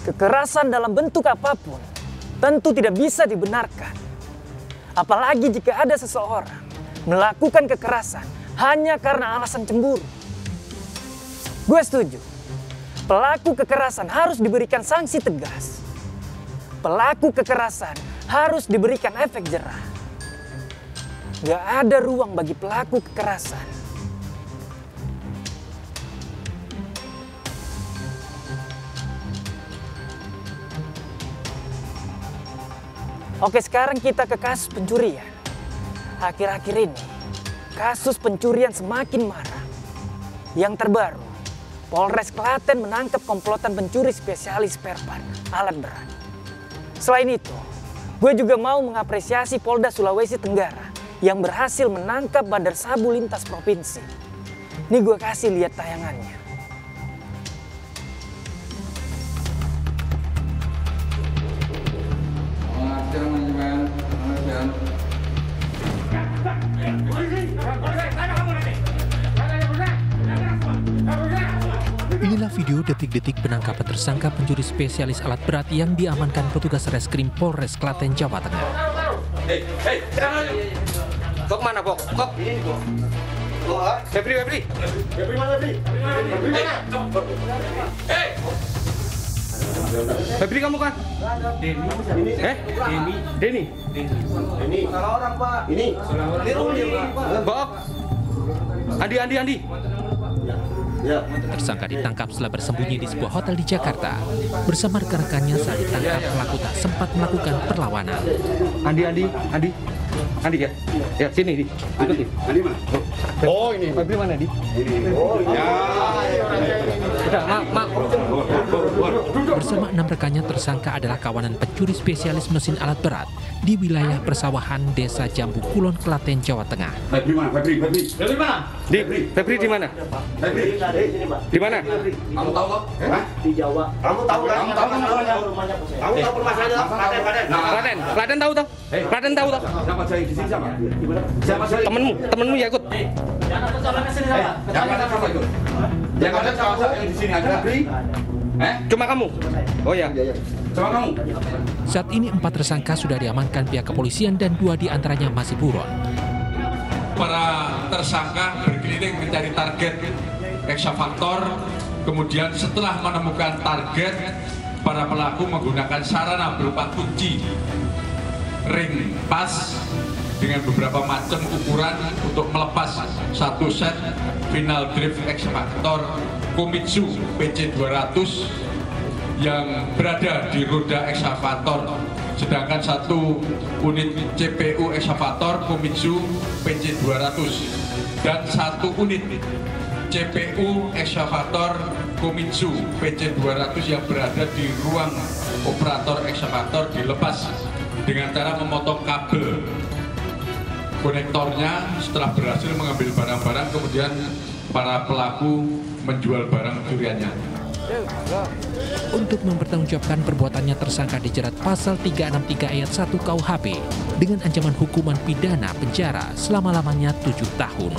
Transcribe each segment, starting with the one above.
Kekerasan dalam bentuk apapun tentu tidak bisa dibenarkan. Apalagi jika ada seseorang melakukan kekerasan hanya karena alasan cemburu. Gue setuju, pelaku kekerasan harus diberikan sanksi tegas. Pelaku kekerasan harus diberikan efek jera. Gak ada ruang bagi pelaku kekerasan. Oke, sekarang kita ke kasus pencurian. Akhir-akhir ini, kasus pencurian semakin marak. Yang terbaru, Polres Klaten menangkap komplotan pencuri spesialis spare part alat berat. Selain itu, gue juga mau mengapresiasi Polda Sulawesi Tenggara yang berhasil menangkap bandar sabu lintas provinsi. Ini gue kasih lihat tayangannya. Inilah video detik-detik penangkapan tersangka pencuri spesialis alat berat yang diamankan petugas Reskrim Polres Klaten, Jawa Tengah. Kok mana, Pok? Kok? Ini, Pok. Febri. Febri mana, Febri? Febri kamu kan? Deni. Deni. Salah orang, Pak. Ini. Ini Ruli, Pak. Bok. Andi. Ya. Tersangka ditangkap setelah bersembunyi di sebuah hotel di Jakarta. Bersama rekan-rekannya saat ditangkap, pelaku tak sempat melakukan perlawanan. Andi ya. Ya, sini, Di. Ikuti. Andi mana? Oh, ini. Febri mana, Di? Ini. Oh, ya. Udah, mak. Bersama 6 rekannya, tersangka adalah kawanan pencuri spesialis mesin alat berat di wilayah persawahan Desa Jambu Kulon, Klaten, Jawa Tengah. Febri mana? Febri mana? Febri di mana? Febri di mana? Kamu tahu kok? Di Jawa. Kamu tahu kan? Kamu tahu permasalahannya? Klaten tahu toh? Klaten tahu toh? Siapa saya di sini siapa? Siapa saya? Temenmu ya ikut. Yang ada siapa ikut? Yang ada siapa yang di sini ada? Febri? Cuma kamu? Oh ya. Cuma kamu? Saat ini 4 tersangka sudah diamankan pihak kepolisian dan 2 diantaranya masih buron. Para tersangka berkeliling mencari target eksavator, kemudian setelah menemukan target, para pelaku menggunakan sarana berupa kunci, ring pas dengan beberapa macam ukuran untuk melepas satu set final drive eksavator Komitsu PC200 yang berada di roda eksavator, sedangkan satu unit CPU eksavator Komitsu PC200 dan satu unit CPU eksavator Komitsu PC200 yang berada di ruang operator eksavator dilepas dengan cara memotong kabel konektornya. Setelah berhasil mengambil barang-barang, kemudian para pelaku menjual barang curiannya. Untuk mempertanggungjawabkan perbuatannya, tersangka dijerat pasal 363 ayat 1 KUHP dengan ancaman hukuman pidana penjara selama-lamanya 7 tahun.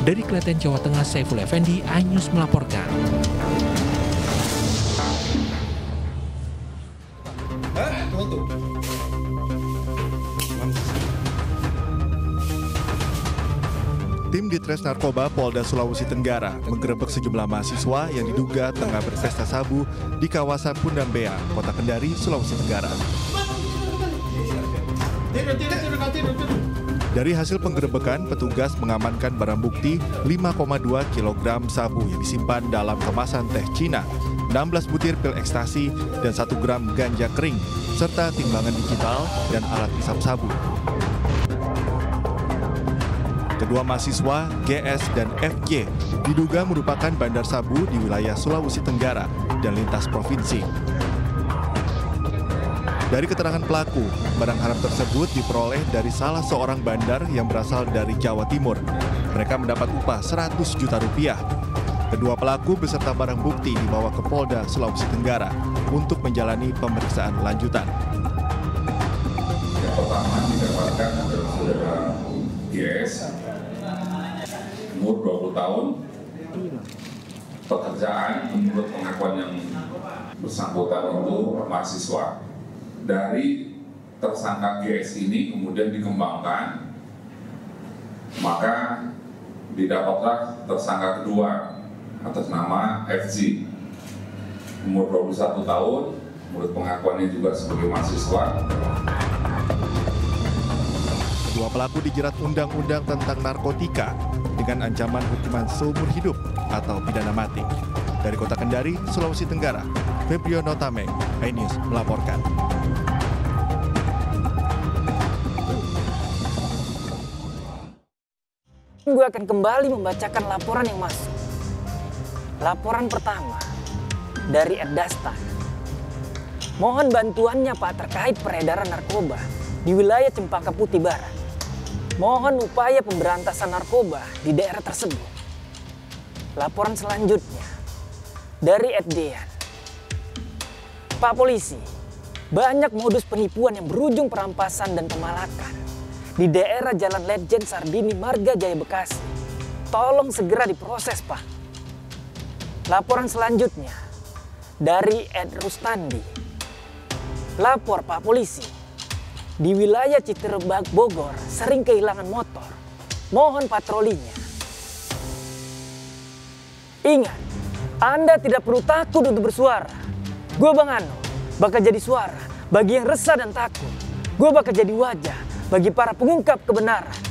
Dari Klaten, Jawa Tengah, Saiful Effendi, iNews melaporkan. Tim Ditres Narkoba Polda Sulawesi Tenggara menggerebek sejumlah mahasiswa yang diduga tengah berpesta sabu di kawasan Pundambea, Kota Kendari, Sulawesi Tenggara. Dari hasil penggerebekan, petugas mengamankan barang bukti 5,2 kg sabu yang disimpan dalam kemasan teh Cina, 16 butir pil ekstasi, dan 1 gram ganja kering, serta timbangan digital dan alat hisap sabu. Kedua mahasiswa, GS dan FJ, diduga merupakan bandar sabu di wilayah Sulawesi Tenggara dan lintas provinsi. Dari keterangan pelaku, barang haram tersebut diperoleh dari salah seorang bandar yang berasal dari Jawa Timur. Mereka mendapat upah 100 juta rupiah. Kedua pelaku beserta barang bukti dibawa ke Polda Sulawesi Tenggara untuk menjalani pemeriksaan lanjutan. Yang pertama didapatkan adalah saudara GS, umur 20 tahun, pekerjaan menurut pengakuan yang bersangkutan itu mahasiswa. Dari tersangka GS ini kemudian dikembangkan, maka didapatlah tersangka kedua atas nama FG, umur 21 tahun, menurut pengakuannya juga sebagai mahasiswa. Kedua pelaku dijerat undang-undang tentang narkotika dengan ancaman hukuman seumur hidup atau pidana mati. Dari Kota Kendari, Sulawesi Tenggara, Febriono Tameng, iNews melaporkan. Gue akan kembali membacakan laporan yang masuk. Laporan pertama dari Ed Dastan. Mohon bantuannya Pak terkait peredaran narkoba di wilayah Cempaka Putih Barat. Mohon upaya pemberantasan narkoba di daerah tersebut. Laporan selanjutnya dari Ed Dean. Pak Polisi, banyak modus penipuan yang berujung perampasan dan pemalakan di daerah Jalan Letjen Sarbini Marga Jaya Bekasi. Tolong segera diproses, Pak. Laporan selanjutnya dari Ed Rustandi. Lapor Pak Polisi, di wilayah Citerebak Bogor sering kehilangan motor. Mohon patrolinya. Ingat, Anda tidak perlu takut untuk bersuara. Gue Bang Ano bakal jadi suara bagi yang resah dan takut. Gue bakal jadi wajah bagi para pengungkap kebenaran.